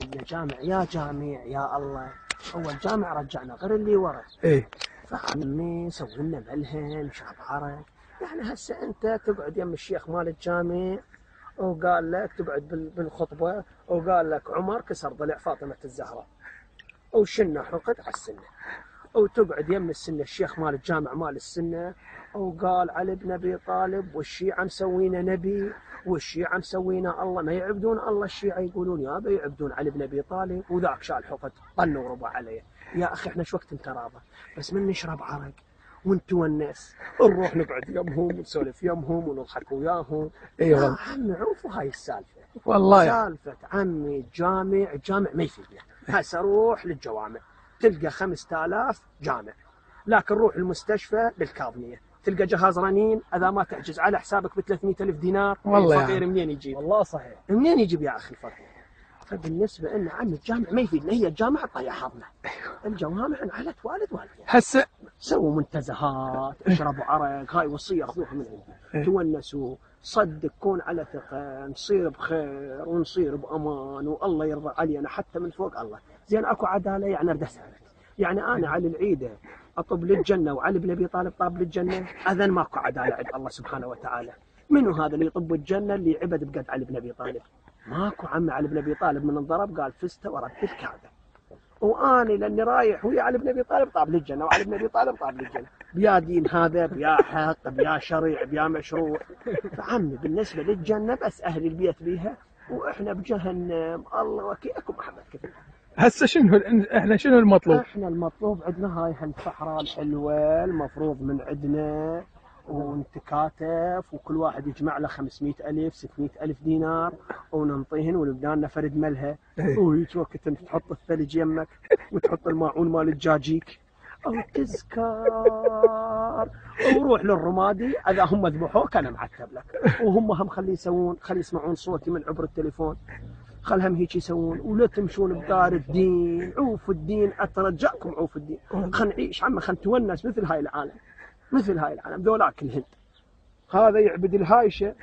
لنا جامع يا جامع يا الله. أول جامع رجعنا غير اللي ورا. إيه. فعمي سوي لنا ملهم شاب عرق. يعني هسه أنت تقعد يم الشيخ مال الجامع وقال لك تقعد بالخطبة وقال لك عمر كسر ضلع فاطمة الزهراء وشنا حقد على السنة، وتقعد يم السنة الشيخ مال الجامع مال السنة وقال علي بن أبي طالب والشيعة مسوينا نبي والشيعة مسوينا الله، ما يعبدون الله الشيعة يقولون يابا يعبدون علي بن أبي طالب، وذاك شال حقد طن وربع عليه. يا أخي احنا شو وقت نتراضى بس من نشرب عرق ونتونس نروح نقعد يمهم ونسولف يمهم ونضحك وياهم. ايوه يا عمي عوفوا هاي السالفة والله سالفة عمي الجامع ما يفيدنا. هسه روح للجوامع تلقى 5000 جامع، لكن روح المستشفى بالكاظمية تلقى جهاز رنين اذا ما تعجز على حسابك ب 300,000 دينار. والله الفقير يعني. منين يجيب؟ والله صحيح. منين يجيب يا اخي الفقير؟ فبالنسبه لنا عم الجامع ما يفيدنا، هي الجامعه تضيع حظنا. الجوامع انعلت والد والدين. هسه سووا منتزهات، اشربوا عرق، هاي وصيه خذوها من عندنا. تونسوا، صدق كون على ثقه، نصير بخير ونصير بامان والله يرضى علينا حتى من فوق الله. زين اكو عداله يعني ارد اسالك، يعني انا على العيده اطب للجنه وعلي بن ابي طالب طاب للجنه، اذن ماكو عداله عند الله سبحانه وتعالى. منو هذا اللي يطب الجنه اللي عبد بقد علي بن ابي طالب؟ ماكو. عمي علي بن ابي طالب من انضرب قال فزت ورب الكعبه، واني لاني رايح ويا علي بن ابي طالب طاب للجنه وعلي بن ابي طالب طاب للجنه، بيا دين هذا بيا حق بيا شريع بيا مشروع. فعمي بالنسبه للجنه بس اهل البيت بيها واحنا بجهنم. الله وكيلكم محمد كثير. هسه احنا شنو المطلوب؟ احنا المطلوب عندنا هاي هالفحره الحلوه المفروض من عندنا ونتكاتف وكل واحد يجمع له 500,000 600,000 دينار وننطيهن ونبدا نفرد ملها. وهيك وقت انت تحط الثلج يمك وتحط الماعون مال الجاجيك او التذكار وروح للرمادي اذا هم ذبحوك انا معتب لك، وهم هم خلي يسمعون صوتي من عبر التليفون، خلهم هيك يسوون ولا تمشون بدار الدين. عوف الدين اترجاكم عوف الدين. خل نعيش عم خل نتونس مثل هاي العالم، مثل هاي العالم. ذولاك الهند هذا يعبد الهايشه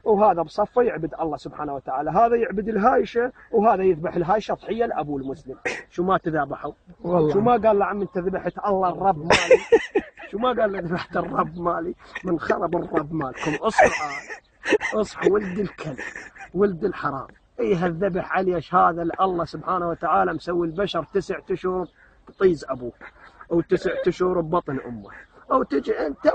وهذا بصفه يعبد الله سبحانه وتعالى، هذا يعبد الهايشه وهذا يذبح الهايشه ضحيه لابو المسلم. شو ما تذبحوا؟ والله شو ما قال له عم انت ذبحت الله الرب مالي؟ شو ما قال له ذبحت الرب مالي؟ من خرب الرب مالكم. اصحوا اصحوا ولد الكلب ولد الحرام. ايه الذبح عليش هذا الله سبحانه وتعالى مسوي البشر 9 اشهر بطيز ابوه او 9 اشهر ببطن امه، او تجي انت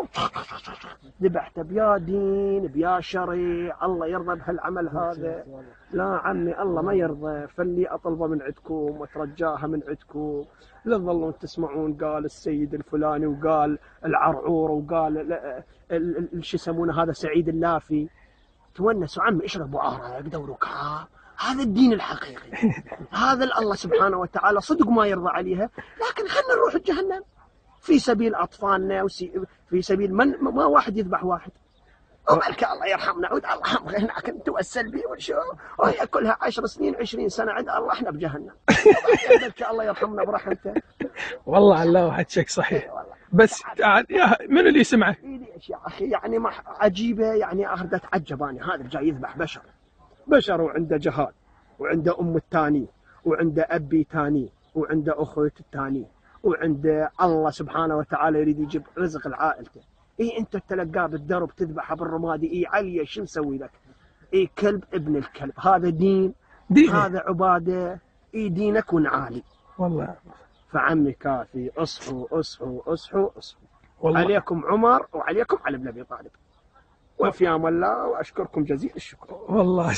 ذبحت بيا دين بيا شريع. الله يرضى بهالعمل هذا؟ لا عمي الله ما يرضى. فاللي اطلبه من عندكم وترجاها من عندكم لا تظلون تسمعون قال السيد الفلاني وقال العرعور وقال شو يسمونه هذا سعيد اللافي. تونسوا عمي اشربوا عرق دوروا كعاب. هذا الدين الحقيقي، هذا الله سبحانه وتعالى صدق ما يرضى عليها. لكن خلنا نروح جهنم في سبيل اطفالنا في سبيل ما واحد يذبح واحد. وبلك الله يرحمنا عود الله هناك نتوسل به وشو وهي كلها 10 سنين 20 سنه عند الله احنا بجهنم. بلك الله يرحمنا برحمته. والله الله واحد شك صحيح. بس من اللي يسمعه؟ ليش يا اخي يعني ما عجيبه يعني اهدى اتعجب انا. هذا جاي يذبح بشر وعنده جهاد وعنده ام الثاني وعنده ابي ثاني وعنده اخوته الثاني وعنده الله سبحانه وتعالى يريد يجيب رزق لعائلته. اي انت تلقاه بالدرب تذبحه بالرمادي. اي علي شو نسوي لك؟ اي كلب ابن الكلب. هذا دين هذا عباده. اي دينك ونعالي والله. فعمي كافي. اصحوا اصحوا اصحوا اصحوا والله. عليكم عمر وعليكم علي بن ابي طالب. وفي امان الله واشكركم جزيل الشكر. والله